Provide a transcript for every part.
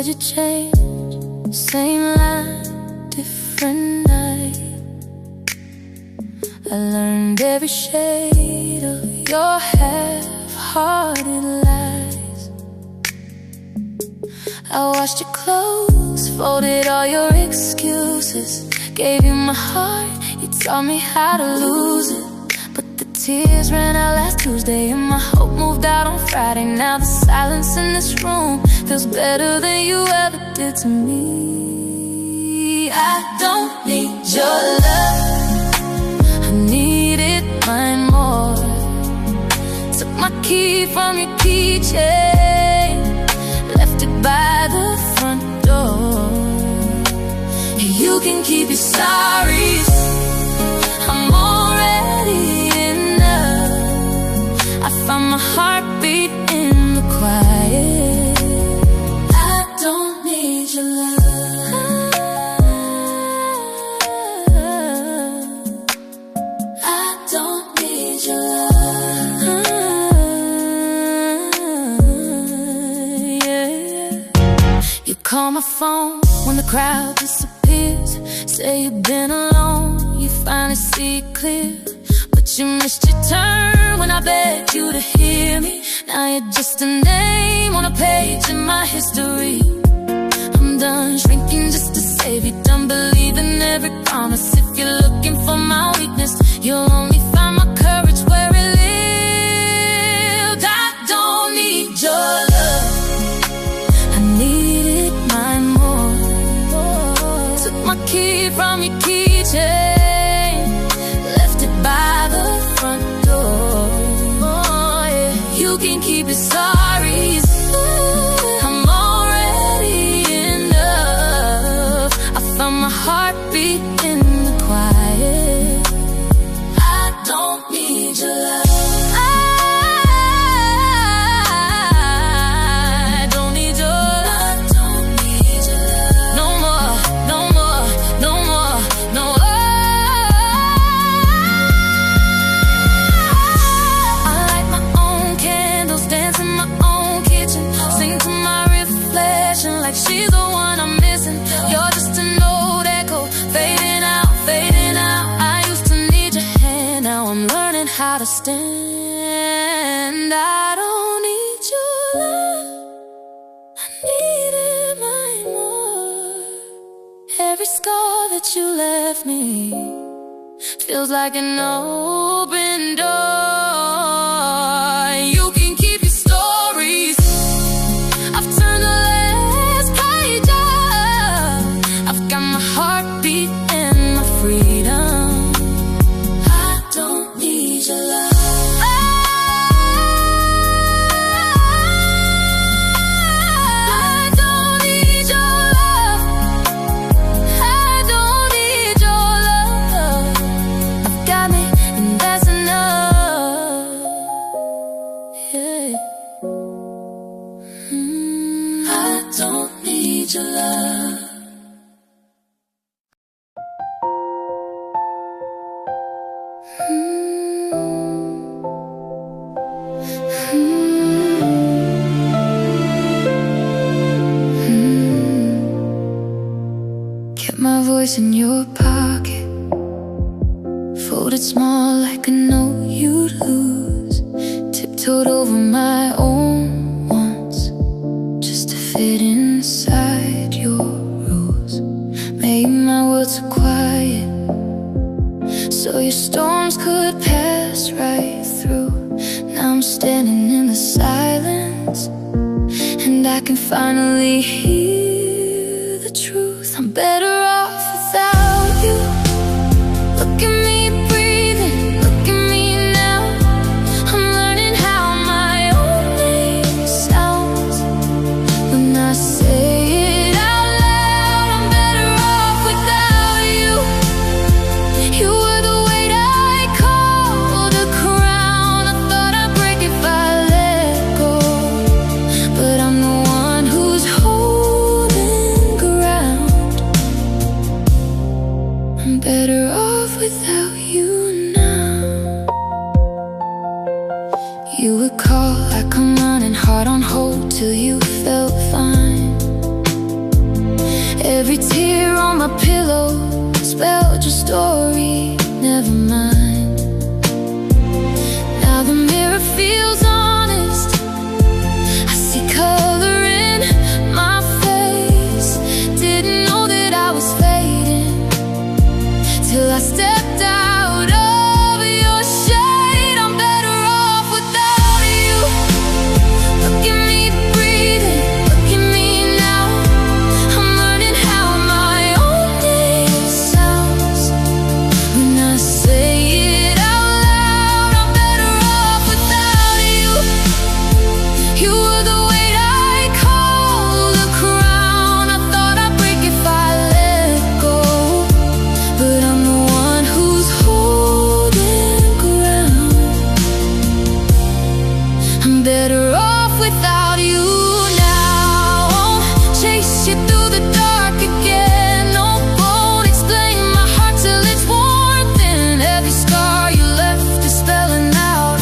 said you changed, same line, different night. I learned every shade of your half-hearted lies. I washed your clothes, folded all your excuses, gave you my heart, you taught me how to lose it. But the tears ran out last Tuesday and my hope moved out on Friday. Now the silence in this room feels better than you ever did to me. I don't need your love, I needed mine more. Took my key from your keychain, left it by the front door. You can keep your sorries, I'm already enough. I found my heartbeat in the quiet. I don't need your love, I don't need your love. Yeah. You call my phone when the crowd disappears, say you've been alone, you finally see it clear. But you missed your turn when I begged you to hear me. Now you're just a name on a page in my history. I'm done shrinking just to save you, done believing every promise. If you're looking for my weakness, you'll only find my courage where it lived. I don't need your love, I needed mine more. Took my key from your keychain, left it by the front door. Oh, yeah. You can keep your sorries, I'm already enough. I found my heartbeat in the quiet. I don't need your love, I don't need your love, I don't need your love. No more, no more, no more, no more. I light my own candles, dance in my own kitchen, sing to my reflection like she's the one I'm missing. You're just an old echo, fading out, fading out. I used to need your hand, now I'm learning how to stand. I don't need your love, I needed mine more. Every scar that you left me feels like an open door. You can keep your stories, I've turned the last page up. I've got my heartbeat and my freedom. I don't need your love, I don't need your love, I don't need your love. I've got me and that's enough. Yeah. I don't need your love. Kept my voice in your pocket, folded small like a note you'd lose. Tiptoed over my own wants just to fit inside your rules. Made my world so quiet so your storms could pass right through. Now I'm standing in the silence and I can finally hear the truth. I'm better off without you. Look at me breathing, look at me now. I'm learning how my own name sounds when I say it out loud. I'm better off without you. You were the weight I called a crown. I thought I'd break if I let go, but I'm the one who's holding ground. I'm better off without you now. You would call, I come running hard on hold till you felt fine. Every tear on my pillow spelled your story, never mind. Now the mirror feels honest. I see color in my face. Didn't know that I was fading till I stepped out of your shade. I'm better off without you. Look at me breathing, look at me now. I'm learning how my own name sounds when I say it out loud. I'm better off without you. You were the weight I called a crown. I thought I'd break if I let go, but I'm the one who's holding ground. I'm better off without you now. Won't chase you through the dark again. No, won't explain my heart till it's worn thin. Every scar you left is spelling out,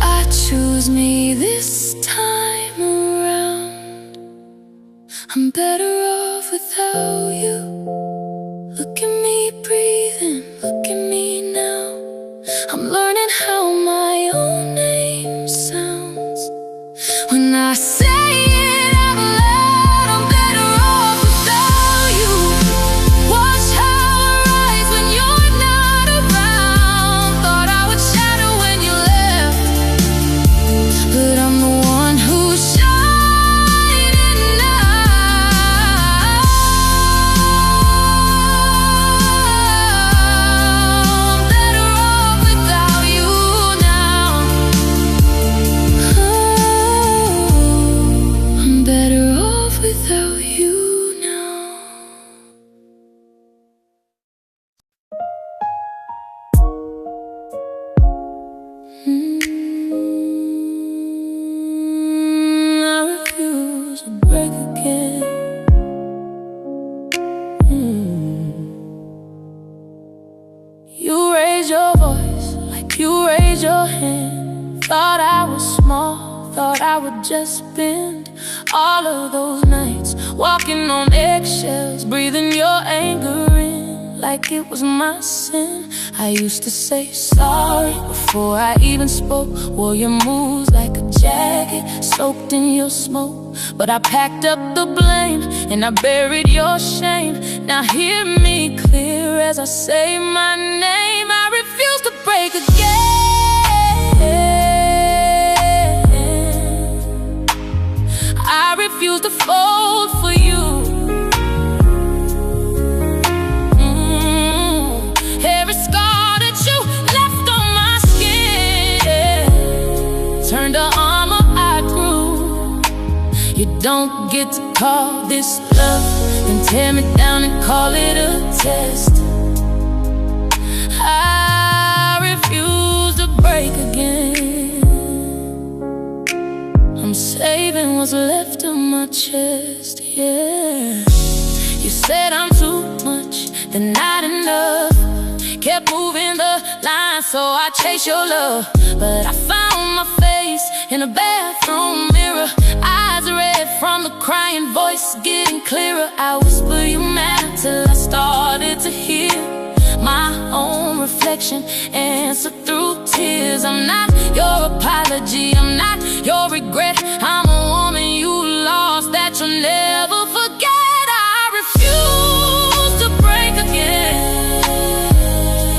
I choose me this time around. I'm better off without you. Look at me breathing, look at me now. I'm learning how my own name sounds when I say it out loud. I'm better off without you. Watch how I rise when you're not around. Thought I would shatter when you left, but I'm the one who's shining now. I'm better off without you now. I'm better off without you now. I refuse to break again. You raise your voice like you raise your hand. Thought I was small, thought I would just bend. All of those nights walking on eggshells, breathing your anger in like it was my sin. I used to say sorry before I even spoke. Wore your moves like a jacket soaked in your smoke. But I packed up the blame and I buried your shame. Now hear me clear as I say my name. I refuse to break again. I refuse to fold for you. Every scar that you left on my skin turned the armor I grew. You don't get to call this love and tear me down and call it a test. I refuse to break again. I'm saving what's left of my chest, yeah. You said I'm too much, then not enough. Kept moving the line, so I chased your love. But I found my face in a bathroom mirror. Eyes red from the crying, voice getting clearer. I whisper you matter till I started to hear my own reflection answer through tears. I'm not your apology, I'm not your regret. I'm a woman you lost that you'll never forget. I refuse to break again.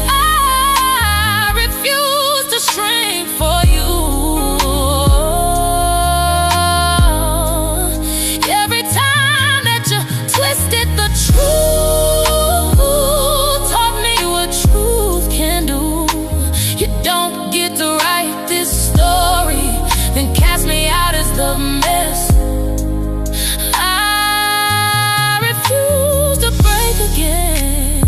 I refuse to shrink for you. Every time that you twisted the truth, taught me what truth can do. You don't get to write this story, then cast me out as the mess. I refuse to break again.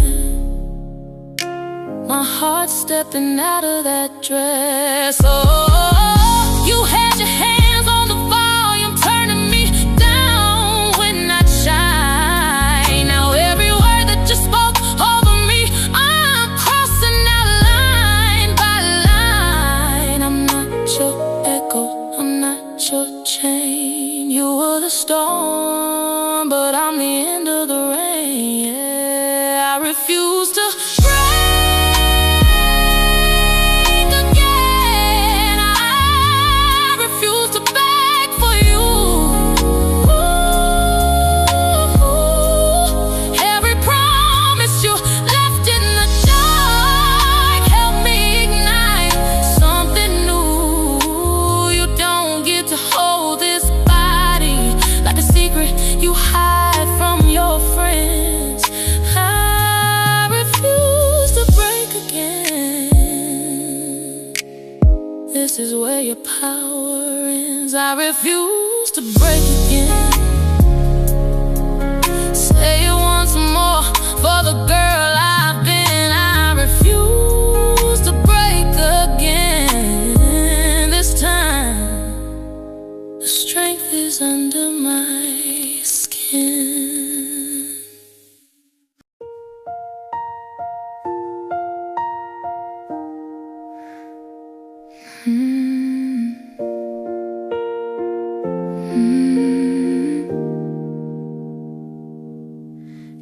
My heart's stepping out of that dress. Oh, you had your hands on the volume, turning me down when I shine. Now every word that you spoke over me, I'm crossing out line by line. I'm not your echo, I'm not your chain. You were the storm, but I'm the end of the rain. your power ends. I refuse to break again. Say it once more for the girl I've been. I refuse to break again. This time the strength is under my skin.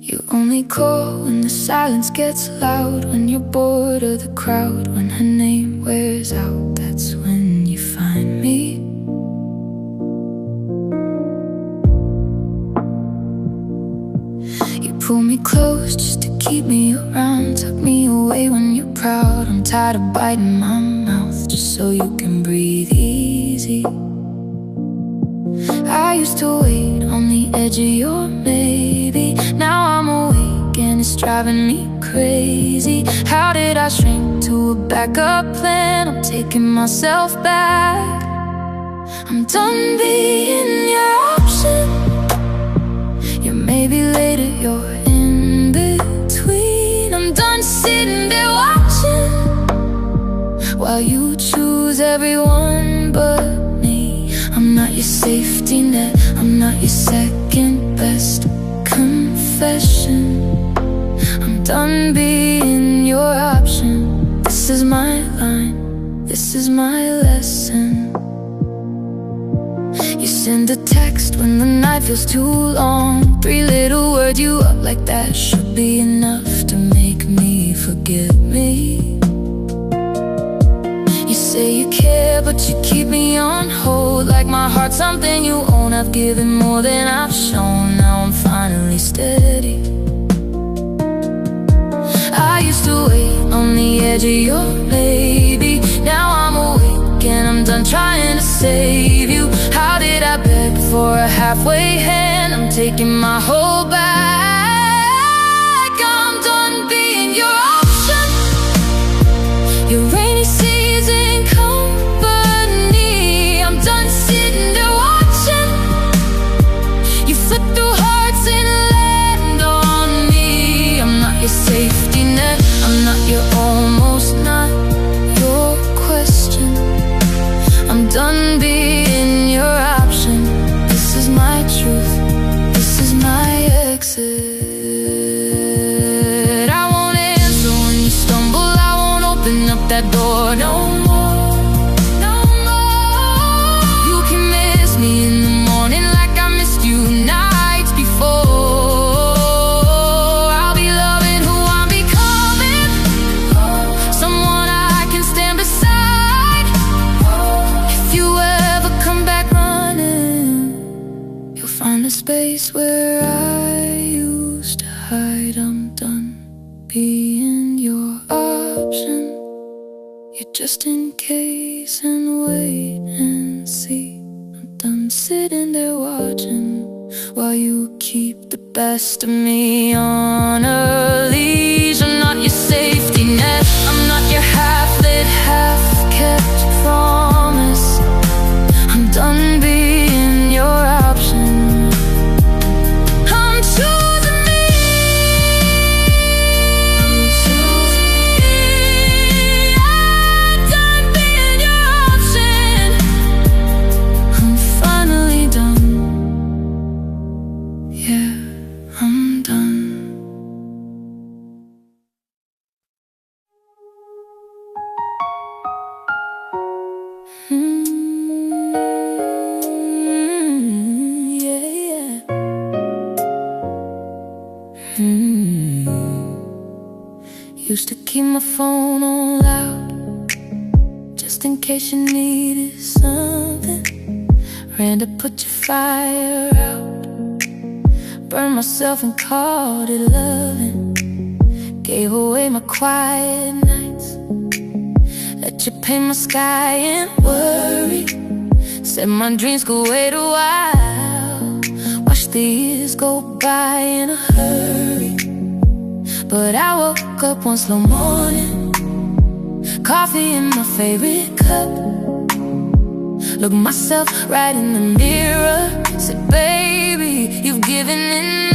You only call when the silence gets loud, when you're bored of the crowd, when her name wears out. That's when you find me. You pull me close just to keep me around, tuck me away when you're proud. I'm tired of biting my mouth just so you can breathe easy. I used to wait on the edge of your maybe. Now I'm awake and it's driving me crazy. How did I shrink to a backup plan? I'm taking myself back. I'm done being your option. You're maybe later, you're in between. I'm done sitting there watching while you choose everyone but me. I'm not your safety net, I'm not your second best confession. I'm done being your option. This is my line, this is my lesson. You send a text when the night feels too long. 3 little words you up like that should be enough to make me forget me. You say you care, but you keep me on hold, like my heart's something you own. I've given more than I've shown, now I'm finally steady. I used to wait on the edge of your maybe. Now I'm awake and I'm done trying to save you. How did I beg for a halfway hand? I'm taking my whole back. I'm done being your option, your rainy season company. I'm done sitting there watching you flip through hearts and land on me. I'm not your safety net, I'm not your almost, not your question. I'm done being your option. This is my truth, this is my exit. I won't answer when you stumble, I won't open up that door no more, no more. You can miss me in the morning like I missed you nights before. I'll be loving who I'm becoming, someone I can stand beside. If you ever come back running, you'll find a space where I used to hide. I'm done being your option. You're just in case and wait and see. I'm done sitting there watching while you keep the best of me on a leash. I'm not your safety net, I'm not your half-lit, half-kept promise. I'm done being your option. I'm choosing me, I'm done being your option. I'm finally done, yeah, I'm done. Yeah, yeah. Used to keep my phone on loud, just in case you needed something. Ran to put your fire out, burned myself and called it loving. Gave away my quiet nights, let you paint my sky and worry. Said my dreams could wait a while, watch the years go by in a hurry. But I woke up one slow morning, coffee in my favorite cup, Look myself right in the mirror, said, baby, you've given enough.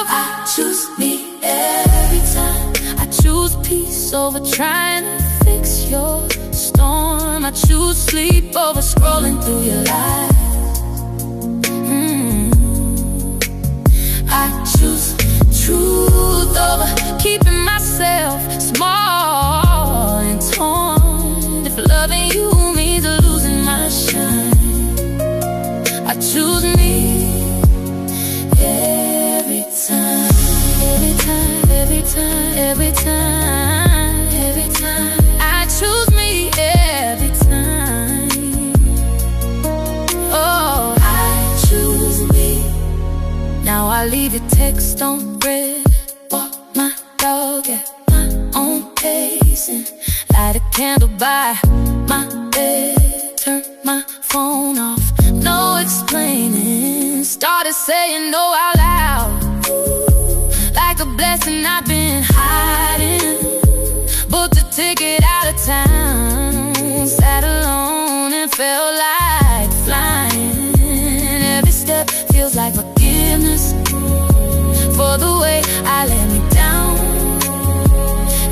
I choose me every time. I choose peace over trying to fix your storm. I choose sleep over scrolling through your life. I choose truth over keeping myself small and torn. If loving you means losing my shine, I choose me every time. Every time, every time, every time, every time. I choose me every time. Oh, I choose me. Now I leave your text on red, walk my dog at my own pace, and light a candle by my bed, turn my phone off, no explaining. Started saying no out loud, like a blessing I've been hiding. Booked a ticket out of town, sat alone and felt like flying. Every step feels like forgiveness for the way I let me down.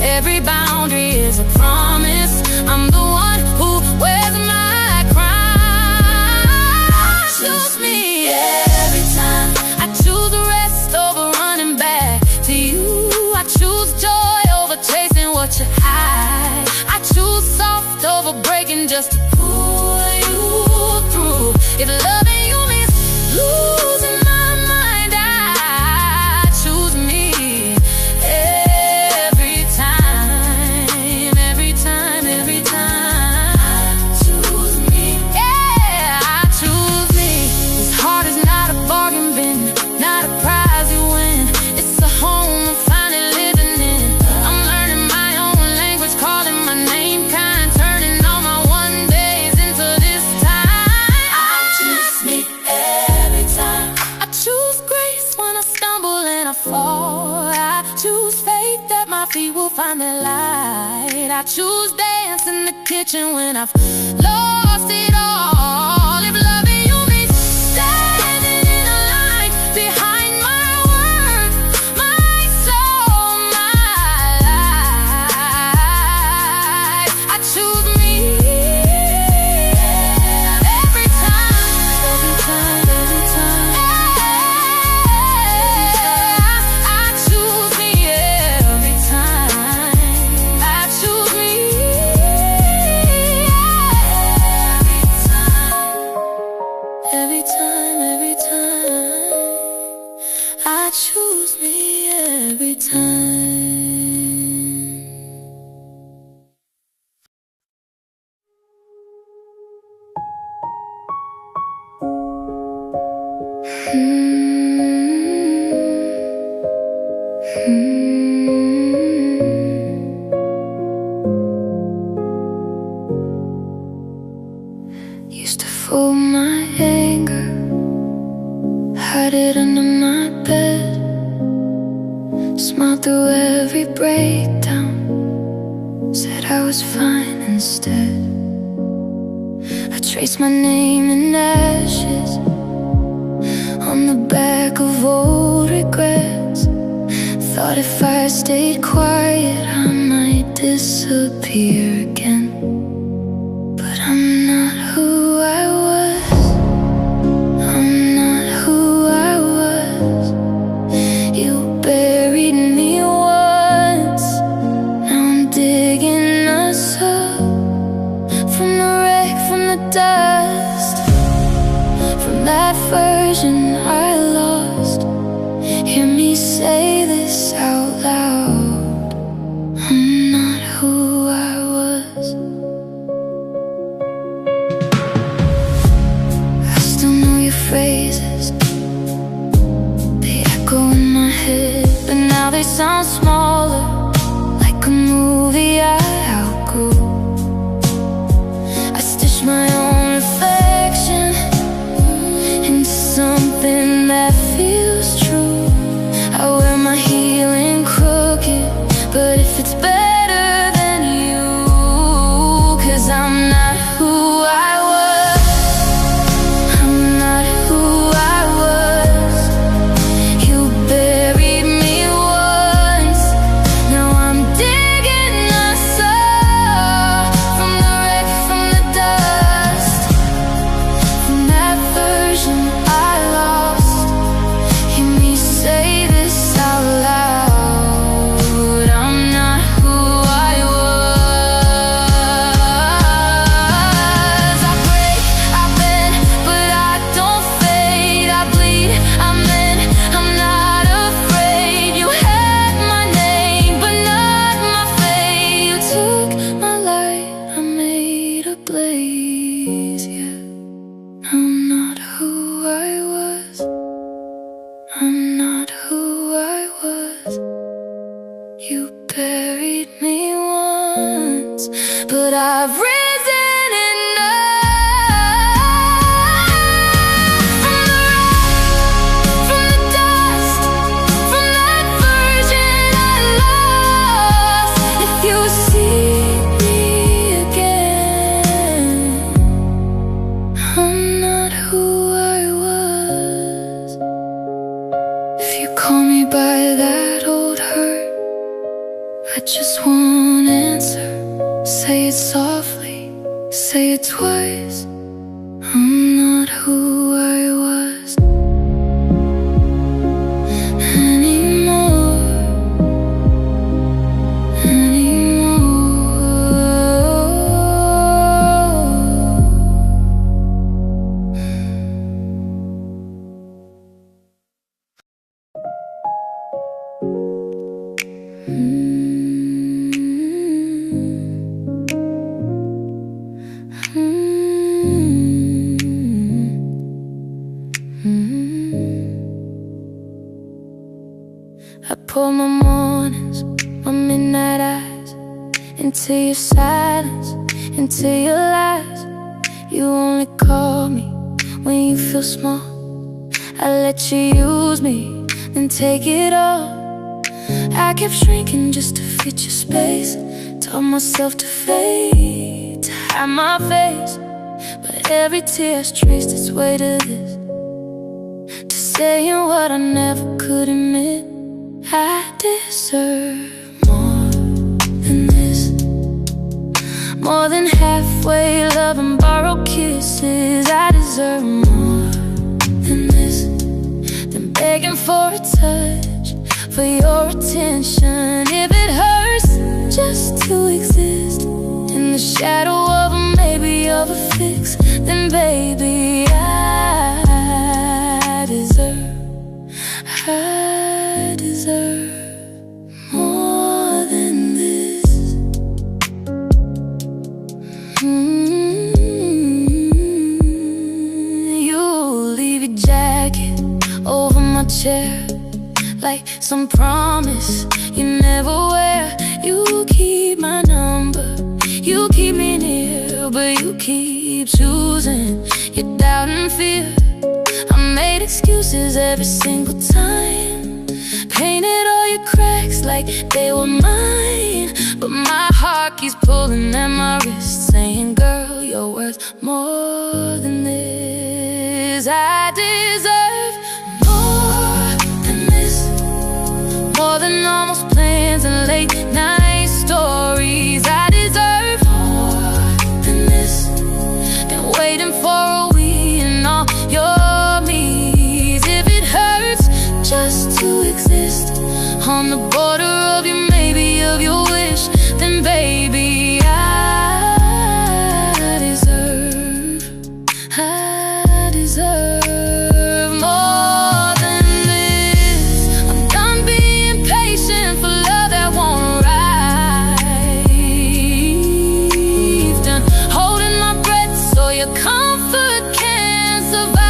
Every boundary is a promise. I'm the one who wears my crown. I choose me every time. I choose rest over running back to you. I choose joy over chasing what you hide. I choose soft over breaking just to pull you through. If loving you means losing my mind, I choose me every time, every time, every time. I choose me, yeah, I choose me. This heart is not a bargain bin, not a prize you win. It's a home I'm finally living in. I'm learning my own language, calling my name kind, turning all my one days into this time. I choose me every time. I choose grace when I stumble and I fall. I choose faith that my feet will find their light. I choose dance in the kitchen when I've lost it all. If loving you means standing in a line behind my word, my soul, my life, I choose me every time, every time, every time. I choose me every time. I choose me every time, every time. I choose me every time. Used to fold my anger, hide it under my bed, smile through every breakdown, said I was fine instead. I traced my name in ashes on the back of old regrets. Thought if I stayed quiet I might disappear again. But I'm not who I was. I'm not who I was. You buried me once. Now I'm digging us up from the wreck, from the dust, from that version I lost. Hear me say this out loud. I'm not who I was. I still know your phrases, they echo in my head, but now they sound smaller, like a movie I outgrew. I stitched my own reflection into something that feels true. I wear my healing crooked, but if it's better than you, 'cause I'm not who I I'm not who I was. You buried me once, but I've risen enough from the dust, from that version I lost. If you see me again, I'm not who I was. If you call me by that old hurt, I just want an answer. Say it softly, say it twice. I'm not who I was anymore, I pour my mornings, my midnight eyes into your silence, into your lies. You only call me when you feel small. I let you use me, then take it all. I kept shrinking just to fit your space. Taught myself to fade, to hide my face. But every tear's traced its way to this, to saying what I never could admit. I deserve more than this, more than halfway love and borrowed kisses. I deserve more than this, than begging for a touch, for your attention. If it hurts just to exist in the shadow of a maybe of a fix, then baby I deserve more than this. You leave your jacket over my chair like some promise you never wear. You keep my number, you keep me near, but you keep choosing your doubt and fear. I made excuses every single time, painted all your cracks like they were mine. But my heart keeps pulling at my wrist, saying, girl, you're worth more than this. I deserve more than this, more than almost plans and late night stories. I deserve more than this, been waiting for a week and all your me's. If it hurts just to exist on the border of your maybe, of your wish, then baby I deserve more than this. I'm done being patient for love that won't arrive, done holding my breath so your comfort can survive.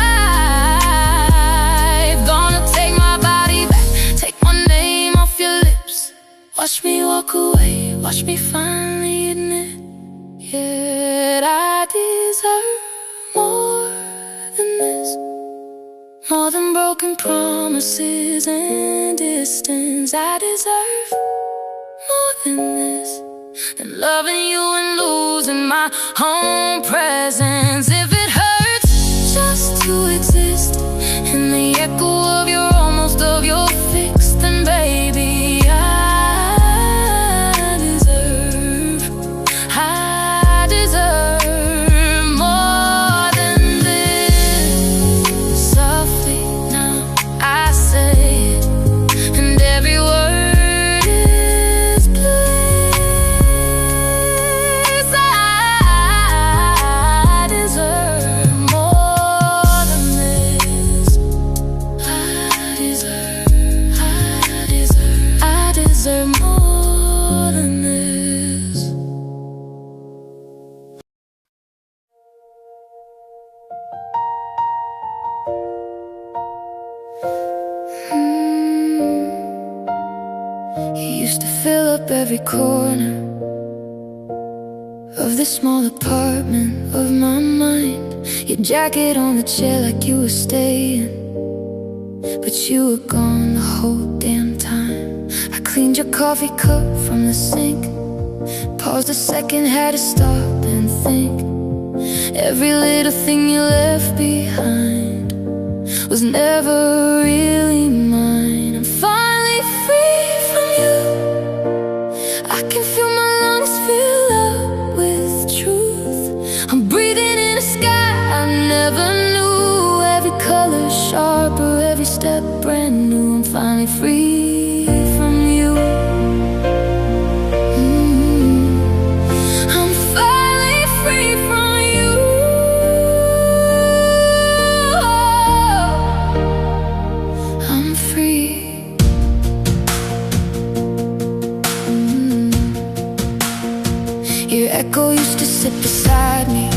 Gonna take my body back, take my name off your lips. Watch me walk away, watch me finally admit, yeah, I deserve more than this, more than broken promises and distance. I deserve more than this, than loving you and losing my own presence. If it hurts just to exist in the echo of your almost, of your fix, then baby I deserve more than this. Softly now I say it, and every word is bliss. I deserve more than this. I deserve more than this. used to fill up every corner of this small apartment of my mind. Your jacket on the chair like you were staying, but you were gone the whole damn time. I cleaned your coffee cup from the sink, paused a second, had to stop and think. Every little thing you left behind was never really mine. I'm finally free from you. I can feel my lungs fill up with truth. I'm breathing in a sky I never knew. Every color sharper, every step brand new. I'm finally free from you. I'm finally free from you. I'm free. Your echo used to sit beside me,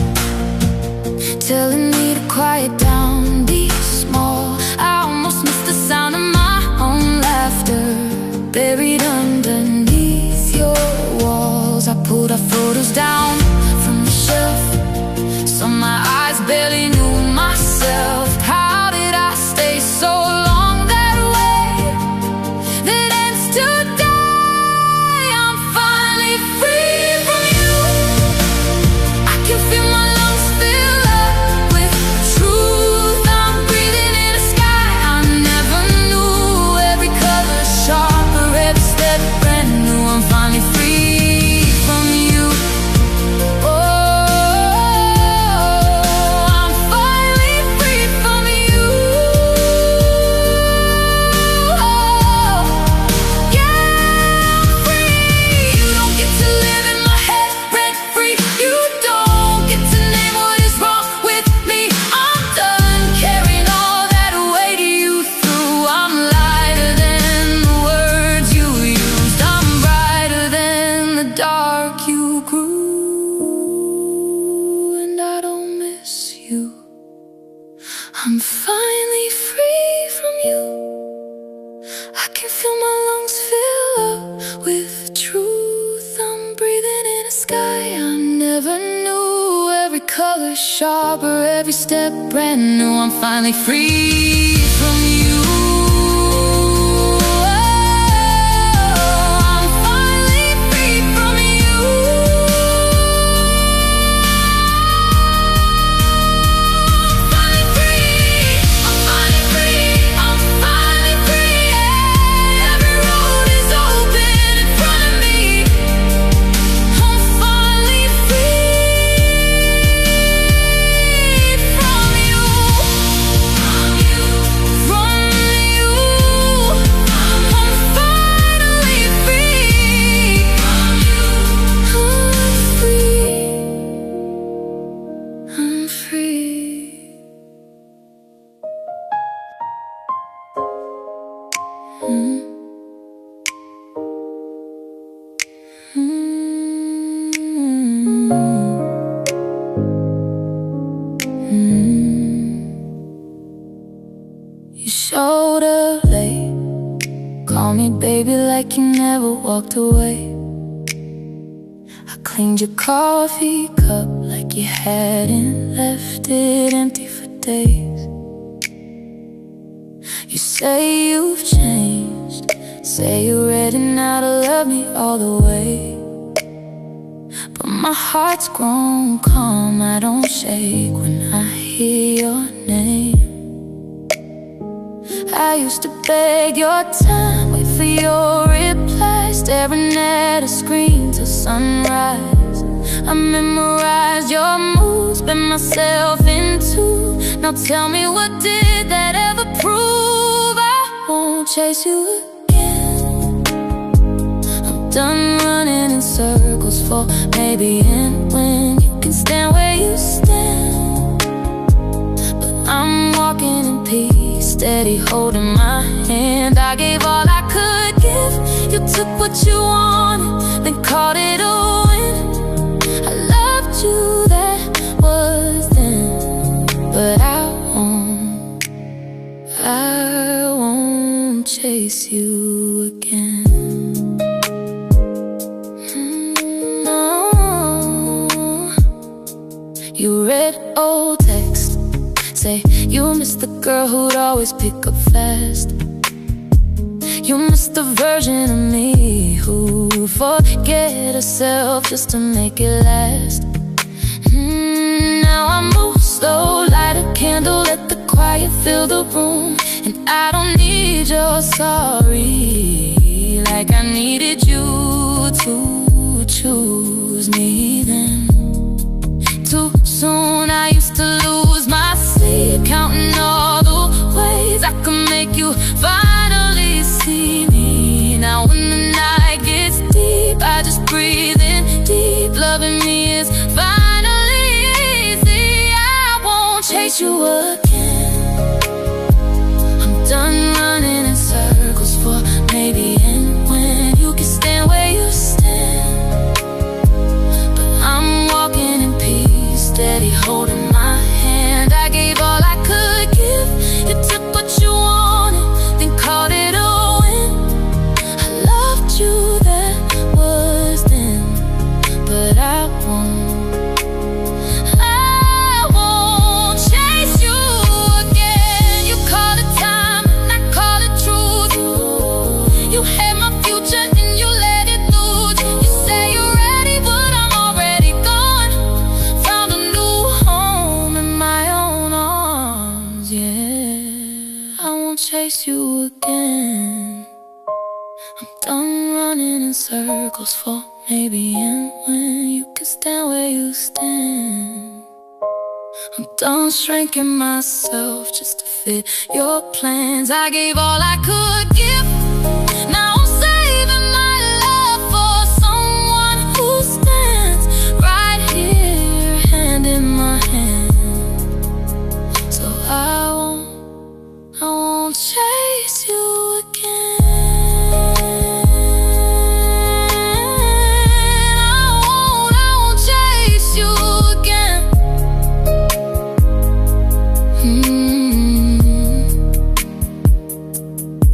telling me to quiet down, be small. I almost missed the sound of my own laughter, buried underneath your walls. I pulled our photos down from the shelf, so my eyes barely knew myself. How did I stay so long that way that ends today? I'm finally free from you. I can feel my lungs fill up with truth. I'm breathing in a sky I never knew. Every color sharper, every step brand new. I'm finally free from you. Oh, I'm finally free from you. Oh, yeah, I'm free. You don't get to live in my head rent free. You don't get to name what is wrong with me. I'm done carrying all that weight you threw. I'm lighter than the words you used. I'm brighter than the dark you grew, and I don't miss you. I'm finally free from you. I can feel my lungs fill up with truth. I'm breathing in a sky I never knew. Every color sharper, every step brand new. I'm finally free from you. I'm finally free from you. Finally free. I'm finally free. I'm finally free. Every road is open in front of me. I'm finally free from you. From you. From you. I'm finally free from you. I'm free. I'm free. You showed up late, call me baby like you never walked away. I cleaned your coffee cup like you hadn't left it empty for days. You say you've changed, say you're ready now to love me all the way. But my heart's grown calm, I don't shake when I hear your name. I used to beg your time, wait for your reply, staring at a screen till sunrise. I memorized your moves, been myself in two. Now tell me, what did that ever prove? I won't chase you again. I'm done running in circles for maybe and when you can stand where you stand. But I'm walking in peace, steady holding my hand. I gave all I could give, you took what you wanted, then called it a win. I loved you, that was then, but I won't chase you again. say you miss the girl who'd always pick up fast. You miss the version of me who'd forget herself just to make it last. Now I move slow, light a candle, let the quiet fill the room. And I don't need your sorry like I needed you to choose me then. Too soon I used to lose my sleep, counting all the ways I could make you finally see me. Now when the night gets deep, I just breathe in deep. Loving me is finally easy. I won't chase you again. I'm done running in circles for maybe and when you can stand where you stand. But I'm walking in peace, steady holding my hand. I gave all I could give. You took what you wanted, then called it a win. I loved you, that was then, but I won't chase you again. You call it time and I call it truth. You had my future and you let it lose. You say you're ready, but I'm already gone. Found a new home in my own arms, yeah. I won't chase you again. I'm done running in circles for maybe and when you can stand where you stand. I'm done shrinking myself just to fit your plans. I gave all I could give. Now I'm saving my love for someone who stands right here, hand in my hand. So I won't chase you again. I won't chase you again.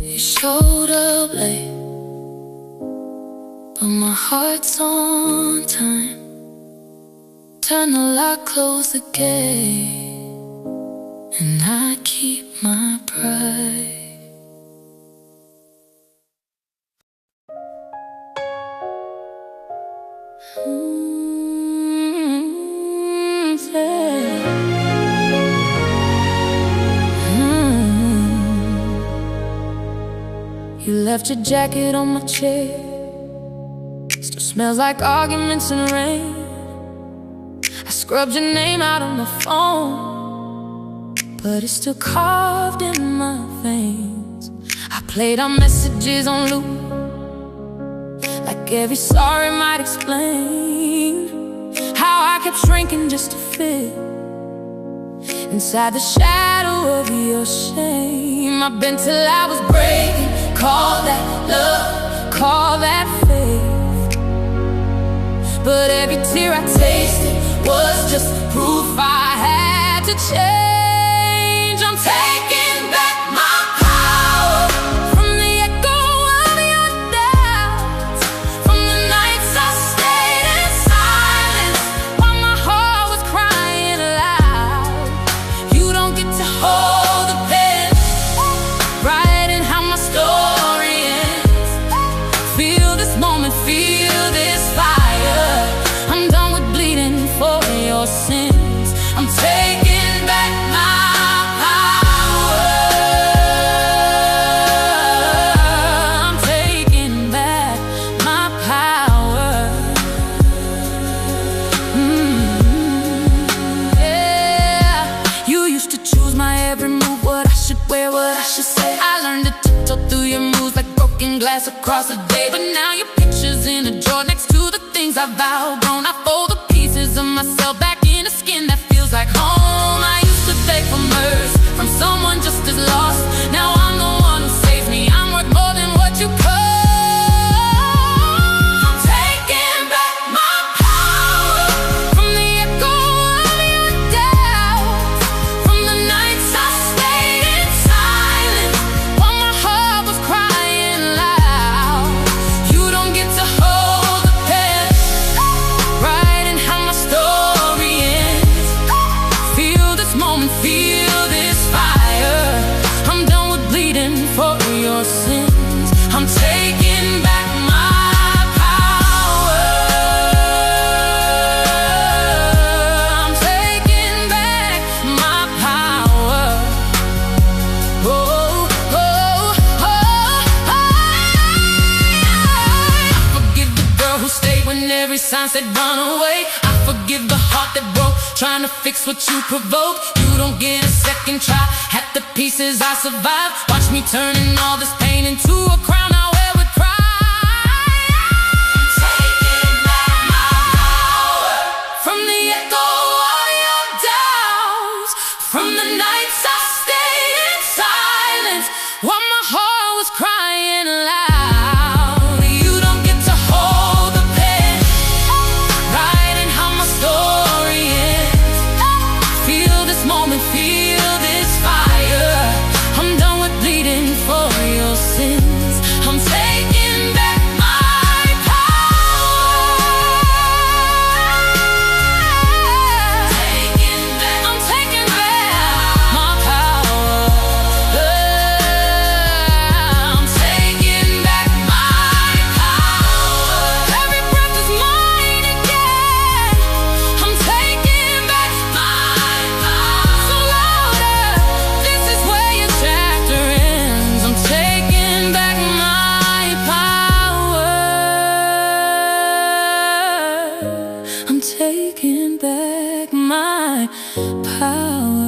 You showed up late, but my heart's on time. Turn the lock, close the gate, and I keep my pride. You left your jacket on my chair, still smells like arguments and rain. I scrubbed your name out on the phone, but it's still carved in my veins. I played our messages on loop, like every sorry might explain how I kept shrinking just to fit inside the shadow of your shame. I've been till I was breaking. Call that love, call that faith, but every tear I tasted was just proof I had to change. I'm taking back my power from the echo of your doubts, from the nights I stayed in silence while my heart was crying loud. You don't get to hold the pen, writing how my story ends. Feel this moment, feel this fire. I'm done with bleeding for your sins. I'm taking back my power. I'm taking back my power. Yeah. You used to choose my every move, what I should wear, what I should say. I learned to tiptoe through your moves like broken glass across the day. But now your picture's in a drawer next to the things I've outgrown. I fold the pieces of myself back in a skin that feels like home. I used to beg for mercy from someone just as lost. Now I'm the one who saves me. I'm worth more than what you cost. I'm taking back my power from the echo of your doubts, from the nights I stayed in silence while my heart was crying loud. You don't get to hold the pen, writing how my story ends. Feel this moment, feel I'm taking back my power. I'm taking back my power. Oh, oh, oh, I forgive the girl who stayed when every sign said run away. I forgive the heart that broke, trying to fix what you provoked. You don't get a second try at the pieces I survived. Watch me turning all this pain into a crown I wear with pride. Taking back my power from the echo of your doubts, from the nights I stayed in silence while my heart was crying loud. You don't get to hold the pen, writing how my story ends. Feel this moment, feel this fire. I'm done with bleeding for your sins. I'm taking back my power. I'm taking back my power. I'm taking back my power. Every breath is mine again. I'm taking back my power. So louder, this is where your chapter ends. I'm taking back my power. I'm taking back my power.